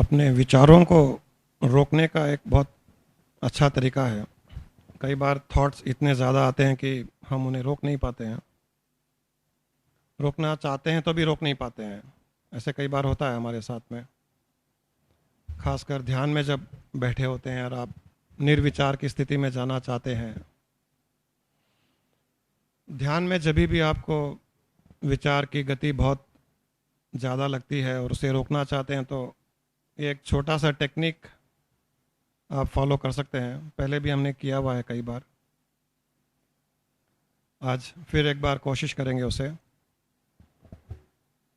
अपने विचारों को रोकने का एक बहुत अच्छा तरीका है। कई बार थॉट्स इतने ज़्यादा आते हैं कि हम उन्हें रोक नहीं पाते हैं। रोकना चाहते हैं तो भी रोक नहीं पाते हैं। ऐसे कई बार होता है हमारे साथ में। खासकर ध्यान में जब बैठे होते हैं और आप निर्विचार की स्थिति में जाना चाहते हैं। ध्यान में जब भी आपको विचार की गति बहुत ज़्यादा लगती है और उसे रोकना चाहते हैं तो ये एक छोटा सा टेक्निक आप फॉलो कर सकते हैं। पहले भी हमने किया हुआ है कई बार। आज फिर एक बार कोशिश करेंगे उसे।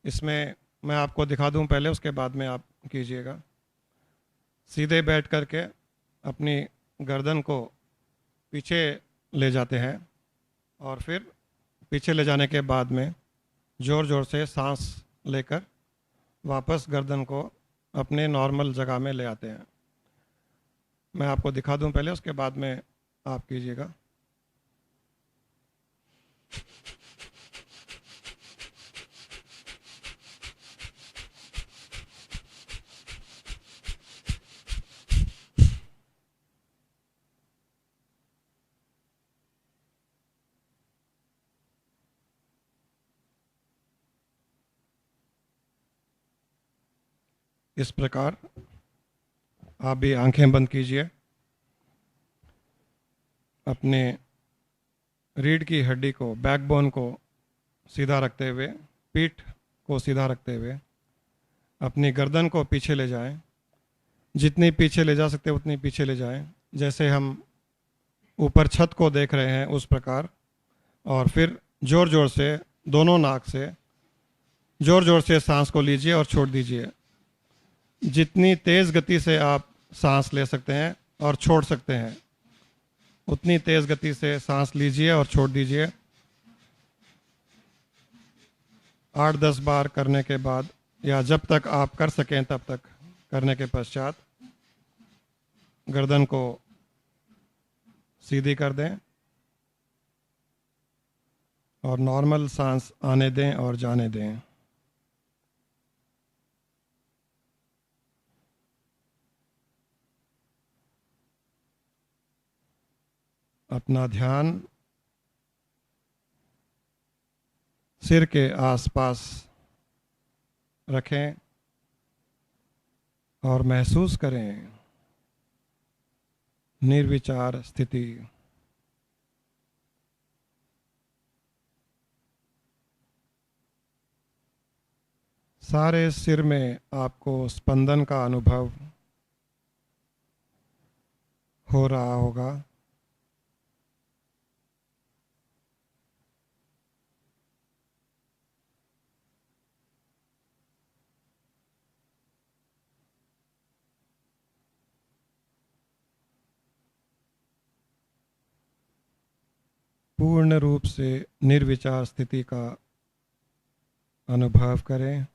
इसमें मैं आपको दिखा दूं पहले, उसके बाद में आप कीजिएगा। सीधे बैठ करके अपनी गर्दन को पीछे ले जाते हैं और फिर पीछे ले जाने के बाद में ज़ोर ज़ोर से सांस लेकर वापस गर्दन को अपने नॉर्मल जगह में ले आते हैं। मैं आपको दिखा दूं पहले, उसके बाद में आप कीजिएगा। इस प्रकार आप भी आंखें बंद कीजिए। अपने रीढ़ की हड्डी को, बैकबोन को सीधा रखते हुए, पीठ को सीधा रखते हुए अपनी गर्दन को पीछे ले जाएं। जितनी पीछे ले जा सकते उतनी पीछे ले जाएं, जैसे हम ऊपर छत को देख रहे हैं उस प्रकार। और फिर ज़ोर ज़ोर से दोनों नाक से ज़ोर ज़ोर से सांस को लीजिए और छोड़ दीजिए। जितनी तेज़ गति से आप सांस ले सकते हैं और छोड़ सकते हैं उतनी तेज़ गति से सांस लीजिए और छोड़ दीजिए। 8-10 बार करने के बाद, या जब तक आप कर सकें तब तक करने के पश्चात, गर्दन को सीधी कर दें और नॉर्मल सांस आने दें और जाने दें। अपना ध्यान सिर के आसपास रखें और महसूस करें निर्विचार स्थिति। सारे सिर में आपको स्पंदन का अनुभव हो रहा होगा। पूर्ण रूप से निर्विचार स्थिति का अनुभव करें।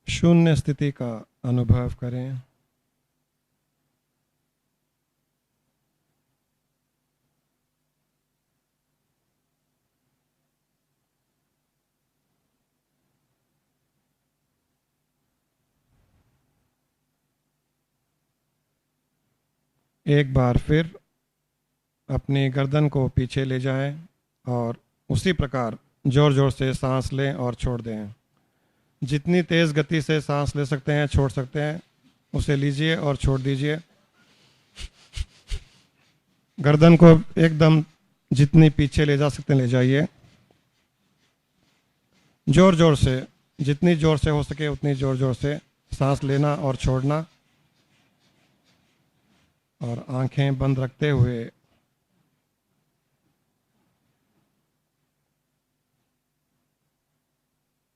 शून्य स्थिति का अनुभव करें। एक बार फिर अपनी गर्दन को पीछे ले जाएं और उसी प्रकार जोर जोर से सांस लें और छोड़ दें। जितनी तेज़ गति से सांस ले सकते हैं, छोड़ सकते हैं, उसे लीजिए और छोड़ दीजिए। गर्दन को एकदम जितनी पीछे ले जा सकते हैं ले जाइए। जोर जोर से, जितनी जोर से हो सके उतनी जोर जोर से सांस लेना और छोड़ना। और आंखें बंद रखते हुए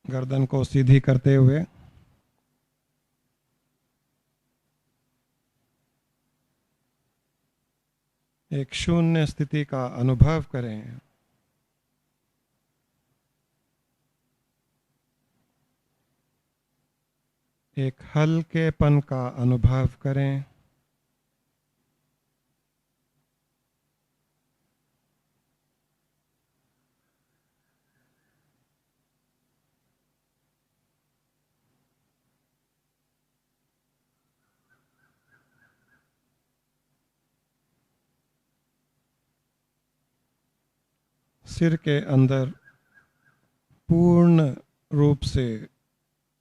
गर्दन को सीधी करते हुए एक शून्य स्थिति का अनुभव करें। एक हल्केपन का अनुभव करें। सिर के अंदर पूर्ण रूप से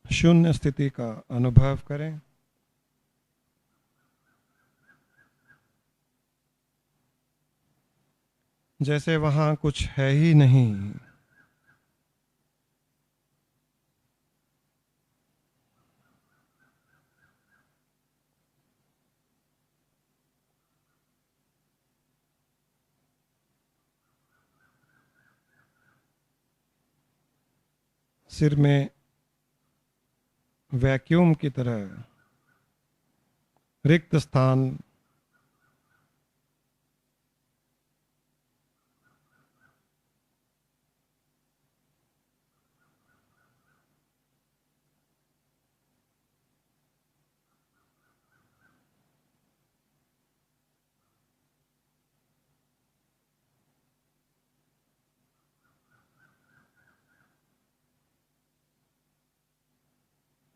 शून्य स्थिति का अनुभव करें। जैसे वहाँ कुछ है ही नहीं। सिर में वैक्यूम की तरह रिक्त स्थान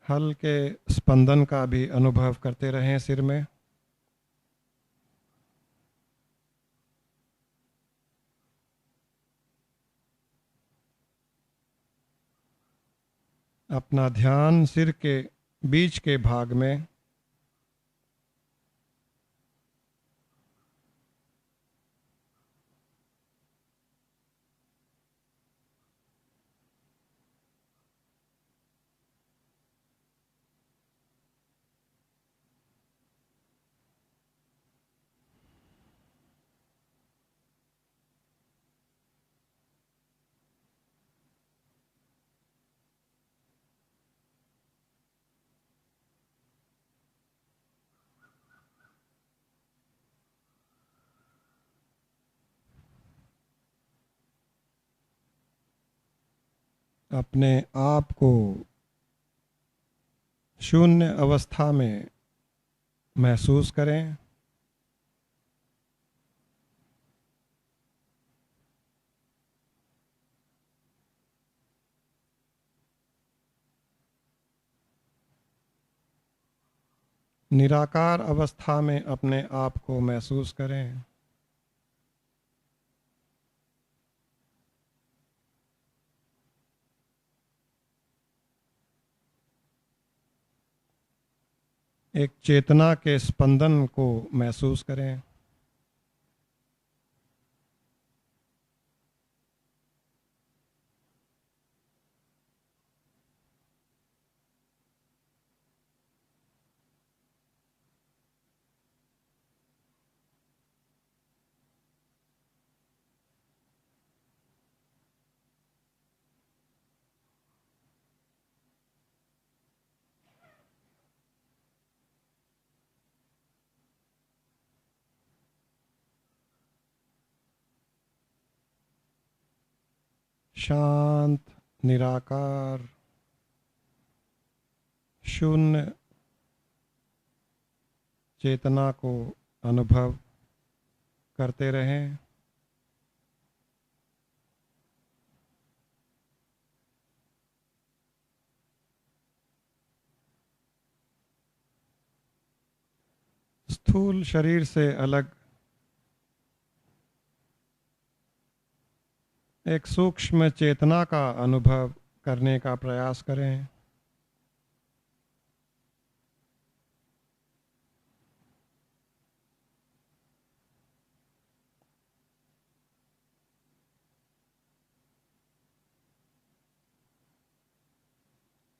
हल्के स्पंदन का भी अनुभव करते रहें सिर में। अपना ध्यान सिर के बीच के भाग में अपने आप को शून्य अवस्था में महसूस करें। निराकार अवस्था में अपने आप को महसूस करें। एक चेतना के स्पंदन को महसूस करें। शांत, निराकार, शून्य चेतना को अनुभव करते रहें। स्थूल शरीर से अलग एक सूक्ष्म चेतना का अनुभव करने का प्रयास करें।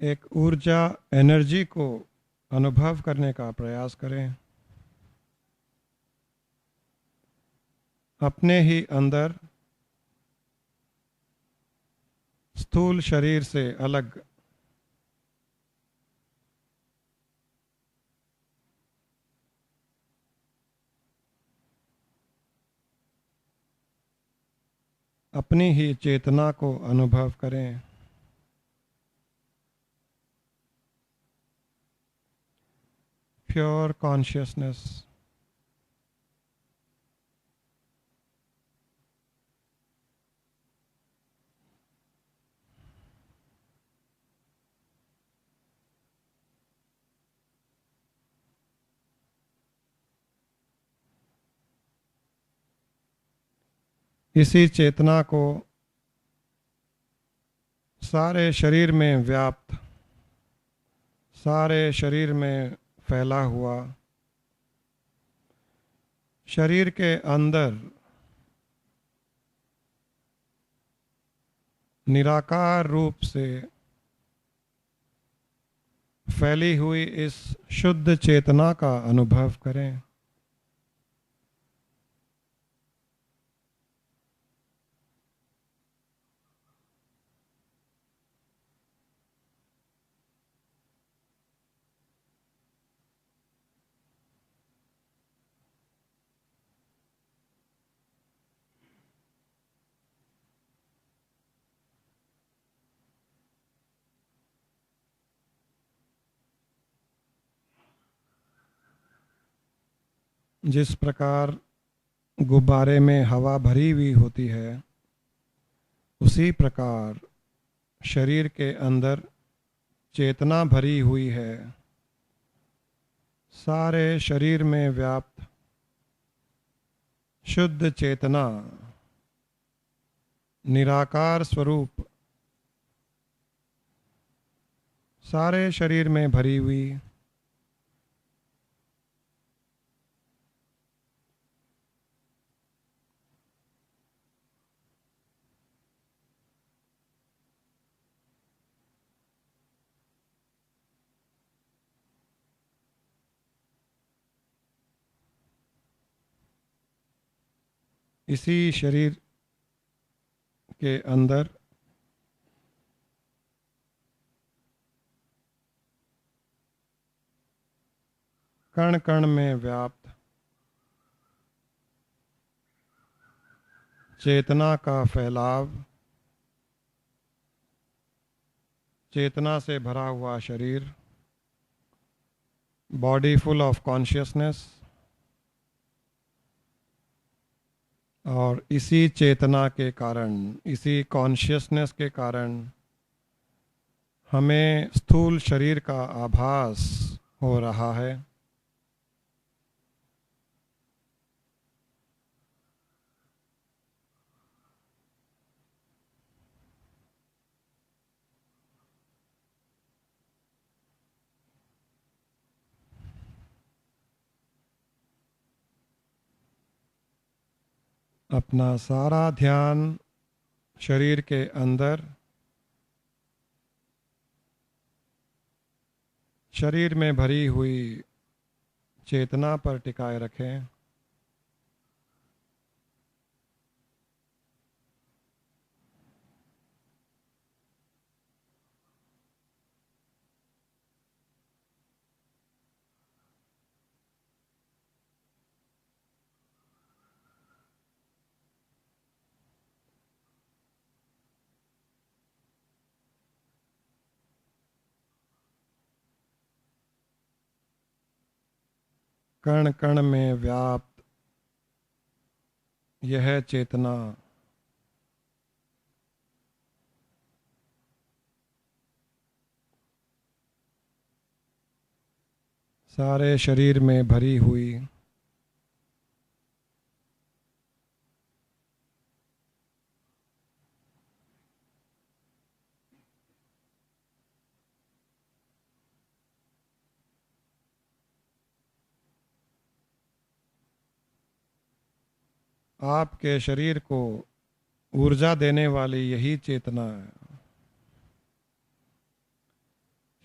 एक ऊर्जा, एनर्जी को अनुभव करने का प्रयास करें। अपने ही अंदर स्थूल शरीर से अलग अपनी ही चेतना को अनुभव करें। pure consciousness. इसी चेतना को सारे शरीर में व्याप्त, सारे शरीर में फैला हुआ, शरीर के अंदर निराकार रूप से फैली हुई इस शुद्ध चेतना का अनुभव करें। जिस प्रकार गुब्बारे में हवा भरी हुई होती है, उसी प्रकार शरीर के अंदर चेतना भरी हुई है। सारे शरीर में व्याप्त शुद्ध चेतना, निराकार स्वरूप, सारे शरीर में भरी हुई, इसी शरीर के अंदर कण कण में व्याप्त चेतना का फैलाव, चेतना से भरा हुआ शरीर, बॉडी फुल ऑफ कॉन्शियसनेस, और इसी चेतना के कारण, इसी कॉन्शियसनेस के कारण हमें स्थूल शरीर का आभास हो रहा है। अपना सारा ध्यान शरीर के अंदर, शरीर में भरी हुई चेतना पर टिकाए रखें। कण कण में व्याप्त यह चेतना सारे शरीर में भरी हुई, आपके शरीर को ऊर्जा देने वाली यही चेतना है।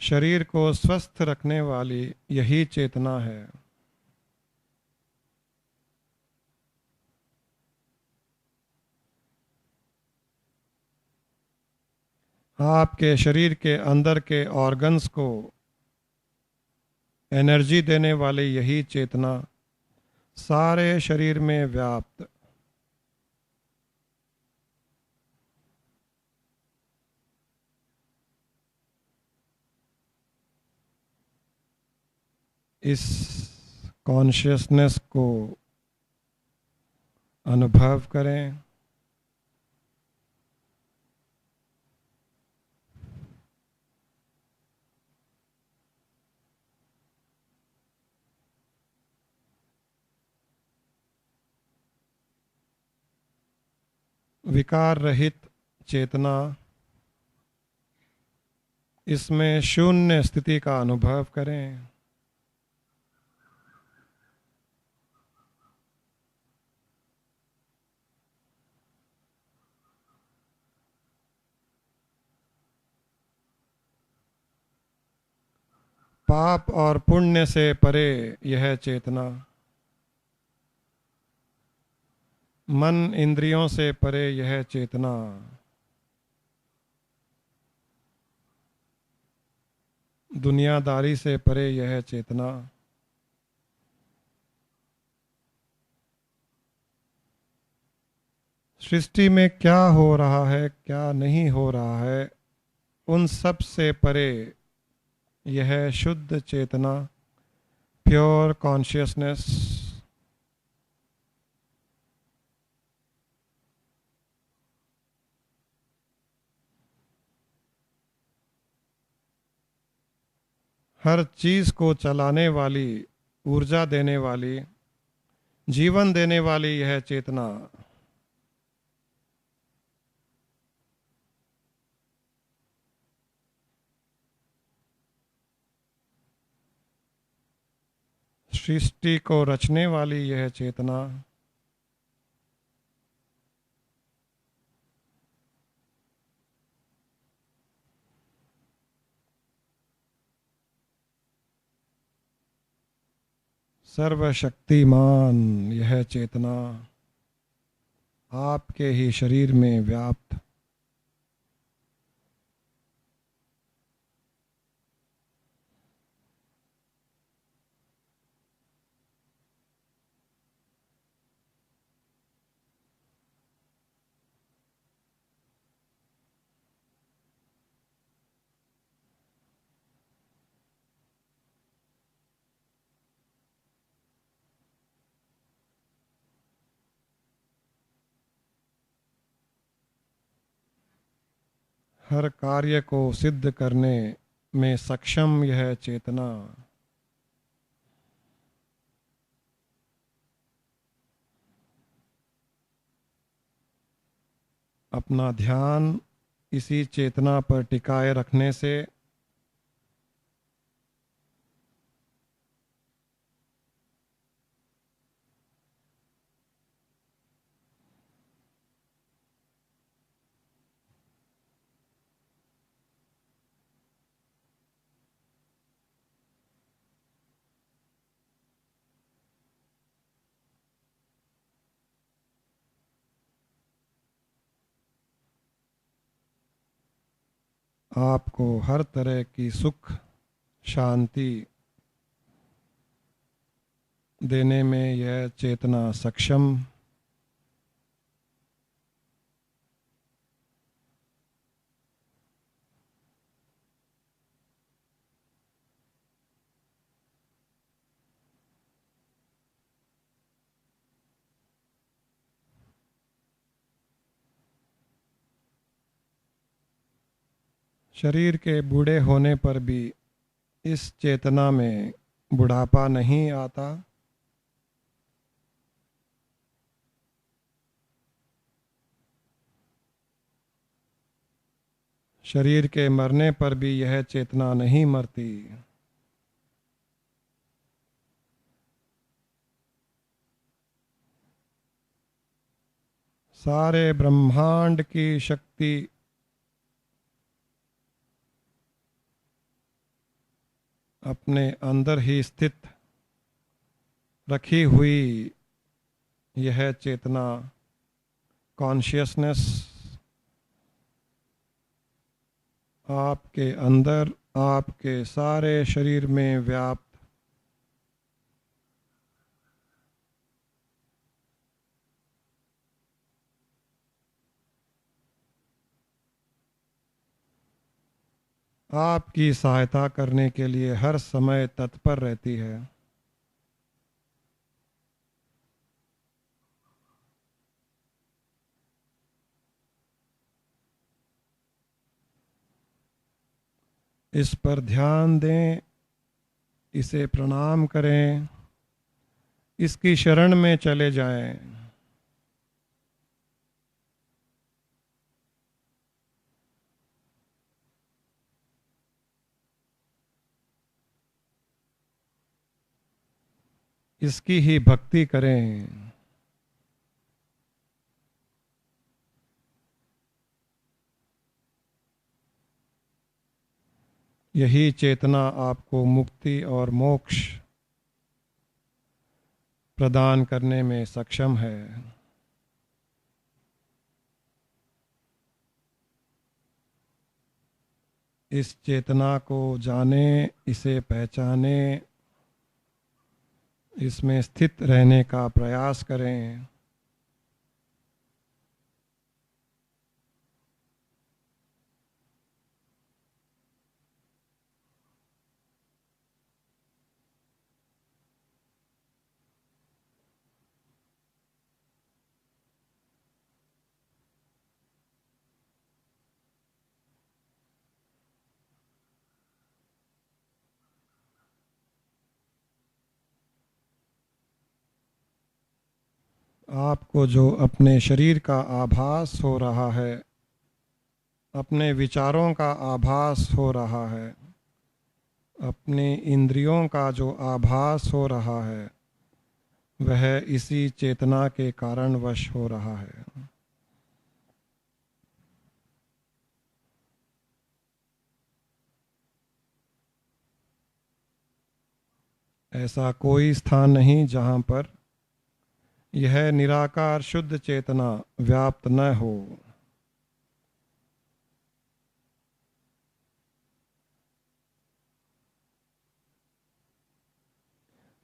शरीर को स्वस्थ रखने वाली यही चेतना है। आपके शरीर के अंदर के ऑर्गन्स को एनर्जी देने वाली यही चेतना सारे शरीर में व्याप्त, इस कॉन्शियसनेस को अनुभव करें। विकार रहित चेतना, इसमें शून्य स्थिति का अनुभव करें। पाप और पुण्य से परे यह चेतना, मन इंद्रियों से परे यह चेतना, दुनियादारी से परे यह चेतना, सृष्टि में क्या हो रहा है क्या नहीं हो रहा है उन सब से परे यह शुद्ध चेतना, प्योर कॉन्शियसनेस। हर चीज को चलाने वाली, ऊर्जा देने वाली, जीवन देने वाली यह चेतना, सृष्टि को रचने वाली यह चेतना, सर्वशक्तिमान यह चेतना, आपके ही शरीर में व्याप्त। हर कार्य को सिद्ध करने में सक्षम यह चेतना, अपना ध्यान इसी चेतना पर टिकाए रखने से आपको हर तरह की सुख शांति देने में यह चेतना सक्षम। शरीर के बूढ़े होने पर भी इस चेतना में बुढ़ापा नहीं आता। शरीर के मरने पर भी यह चेतना नहीं मरती। सारे ब्रह्मांड की शक्ति अपने अंदर ही स्थित रखी हुई यह चेतना, कॉन्शियसनेस, आपके अंदर, आपके सारे शरीर में व्याप्त। आपकी सहायता करने के लिए हर समय तत्पर रहती है। इस पर ध्यान दें, इसे प्रणाम करें, इसकी शरण में चले जाएं। इसकी ही भक्ति करें। यही चेतना आपको मुक्ति और मोक्ष प्रदान करने में सक्षम है। इस चेतना को जाने, इसे पहचाने, इसमें स्थित रहने का प्रयास करें। आपको जो अपने शरीर का आभास हो रहा है, अपने विचारों का आभास हो रहा है, अपने इंद्रियों का जो आभास हो रहा है, वह इसी चेतना के कारणवश हो रहा है। ऐसा कोई स्थान नहीं जहाँ पर यह निराकार शुद्ध चेतना व्याप्त न हो।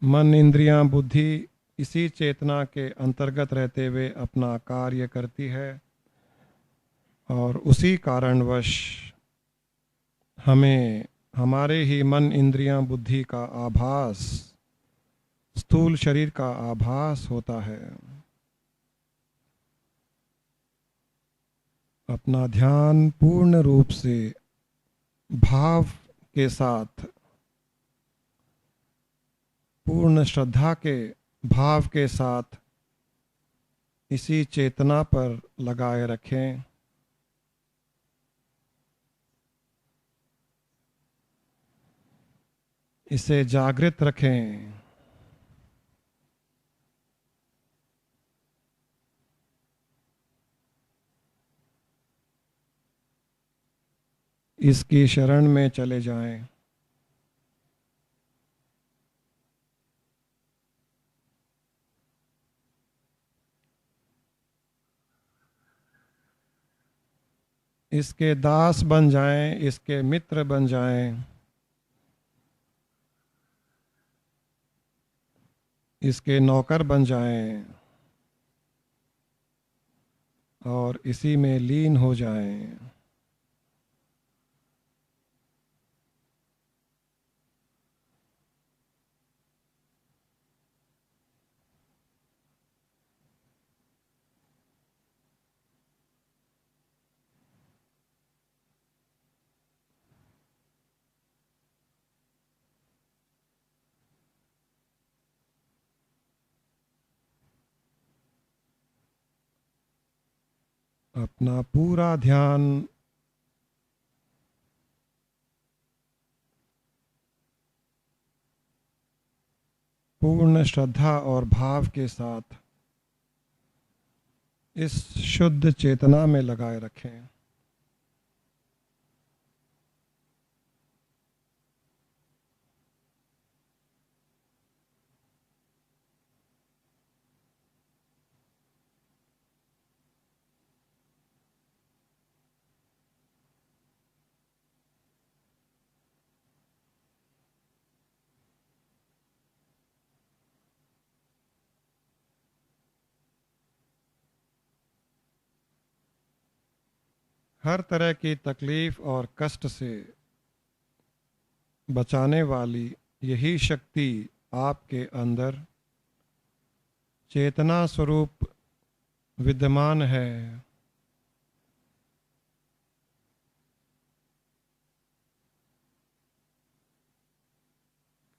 मन, इंद्रियां, बुद्धि इसी चेतना के अंतर्गत रहते हुए अपना कार्य करती है और उसी कारणवश हमें हमारे ही मन, इंद्रियां, बुद्धि का आभास, स्थूल शरीर का आभास होता है। अपना ध्यान पूर्ण रूप से भाव के साथ, पूर्ण श्रद्धा के भाव के साथ इसी चेतना पर लगाए रखें। इसे जागृत रखें। इसकी शरण में चले जाएं। इसके दास बन जाएं, इसके मित्र बन जाएं, इसके नौकर बन जाएं और इसी में लीन हो जाएं। अपना पूरा ध्यान पूर्ण श्रद्धा और भाव के साथ इस शुद्ध चेतना में लगाए रखें। हर तरह की तकलीफ और कष्ट से बचाने वाली यही शक्ति आपके अंदर चेतना स्वरूप विद्यमान है।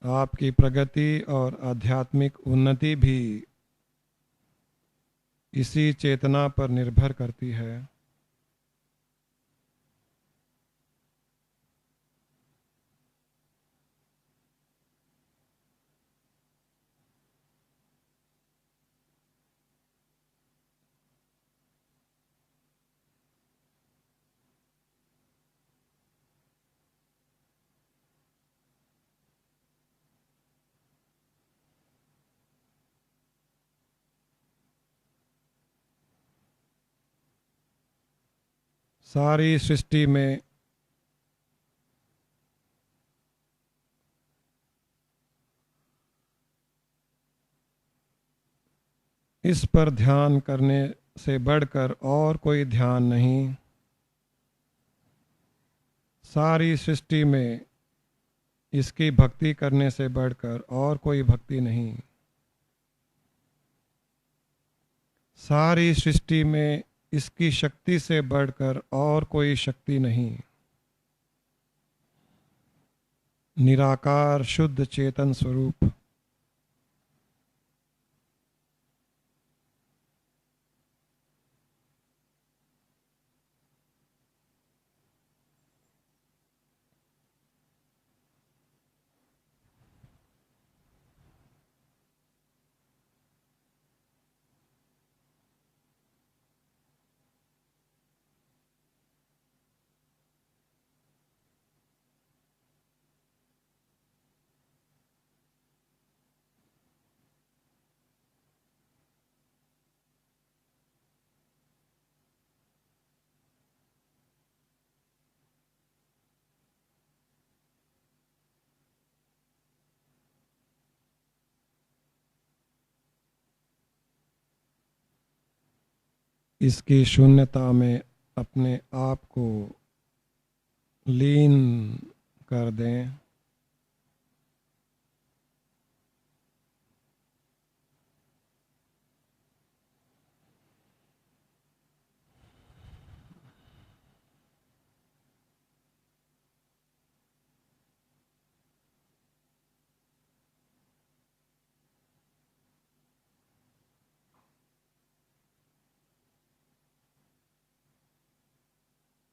आपकी प्रगति और आध्यात्मिक उन्नति भी इसी चेतना पर निर्भर करती है। सारी सृष्टि में इस पर ध्यान करने से बढ़कर और कोई ध्यान नहीं। सारी सृष्टि में इसकी भक्ति करने से बढ़कर और कोई भक्ति नहीं। सारी सृष्टि में इसकी शक्ति से बढ़कर और कोई शक्ति नहीं। निराकार शुद्ध चेतन स्वरूप। इसकी शून्यता में अपने आप को लीन कर दें।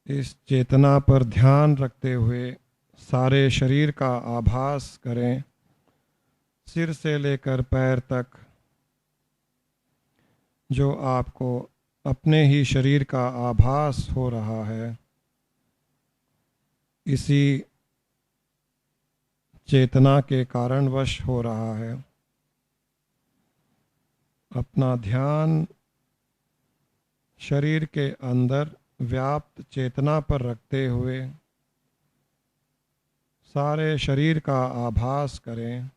इस चेतना पर ध्यान रखते हुए सारे शरीर का आभास करें, सिर से लेकर पैर तक, जो आपको अपने ही शरीर का आभास हो रहा है। इसी चेतना के कारणवश हो रहा है। अपना ध्यान शरीर के अंदर व्याप्त चेतना पर रखते हुए सारे शरीर का आभास करें।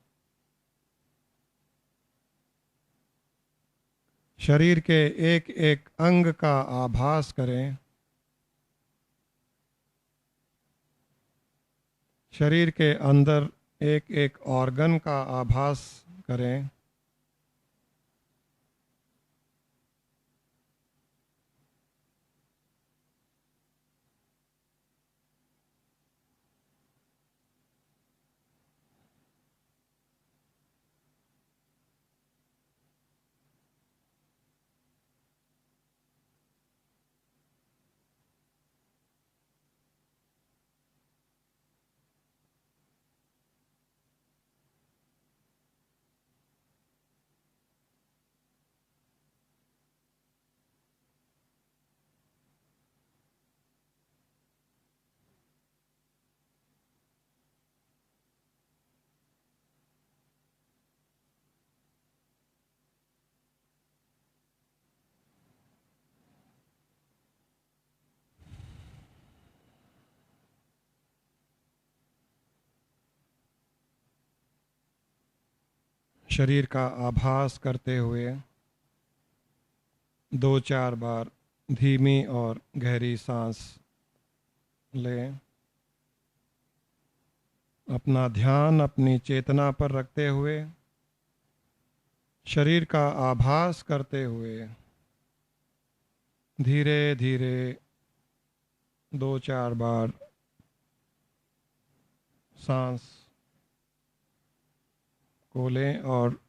शरीर के एक एक अंग का आभास करें। शरीर के अंदर एक एक ऑर्गन का आभास करें। शरीर का आभास करते हुए 2-4 बार धीमी और गहरी सांस लें। अपना ध्यान अपनी चेतना पर रखते हुए शरीर का आभास करते हुए धीरे धीरे 2-4 बार सांस को लें और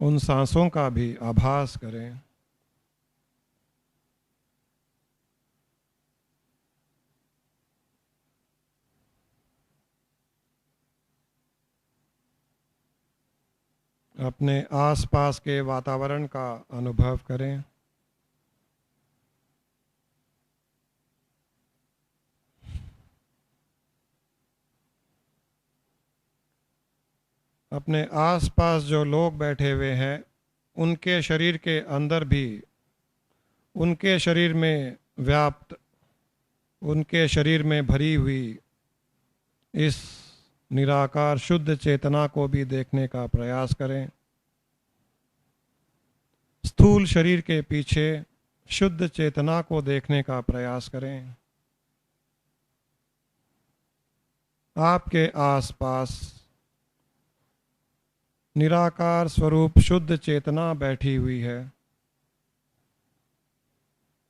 उन सांसों का भी आभास करें। अपने आसपास के वातावरण का अनुभव करें। अपने आसपास जो लोग बैठे हुए हैं उनके शरीर के अंदर भी, उनके शरीर में व्याप्त, उनके शरीर में भरी हुई इस निराकार शुद्ध चेतना को भी देखने का प्रयास करें। स्थूल शरीर के पीछे शुद्ध चेतना को देखने का प्रयास करें। आपके आसपास निराकार स्वरूप शुद्ध चेतना बैठी हुई है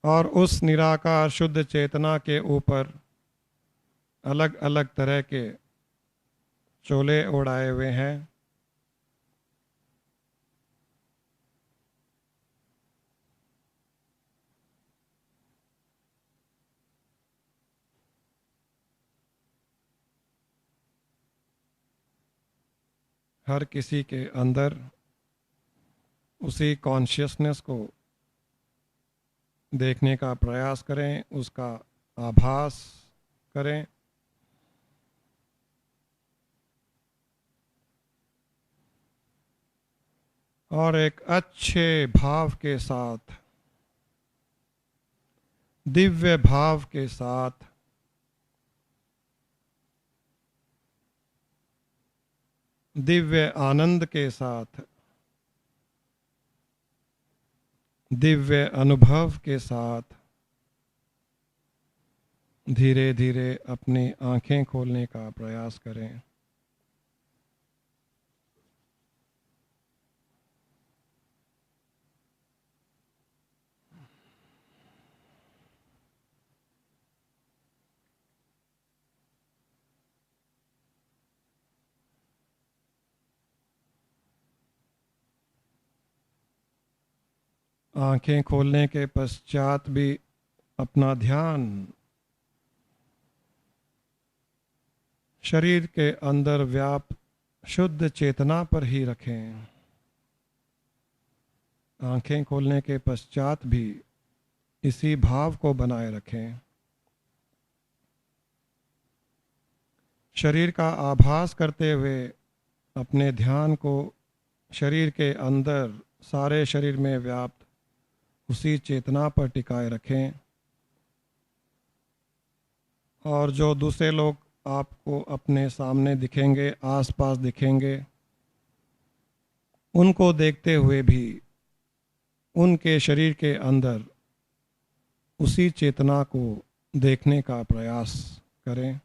और उस निराकार शुद्ध चेतना के ऊपर अलग अलग तरह के चोले ओढ़ाए हुए हैं। हर किसी के अंदर उसी कॉन्शियसनेस को देखने का प्रयास करें, उसका आभास करें। और एक अच्छे भाव के साथ, दिव्य भाव के साथ दिव्य आनंद के साथ, दिव्य अनुभव के साथ धीरे धीरे अपनी आंखें खोलने का प्रयास करें। आंखें खोलने के पश्चात भी अपना ध्यान शरीर के अंदर व्याप्त शुद्ध चेतना पर ही रखें। आंखें खोलने के पश्चात भी इसी भाव को बनाए रखें। शरीर का आभास करते हुए अपने ध्यान को शरीर के अंदर, सारे शरीर में व्याप्त उसी चेतना पर टिकाए रखें। और जो दूसरे लोग आपको अपने सामने दिखेंगे, आसपास दिखेंगे, उनको देखते हुए भी उनके शरीर के अंदर उसी चेतना को देखने का प्रयास करें।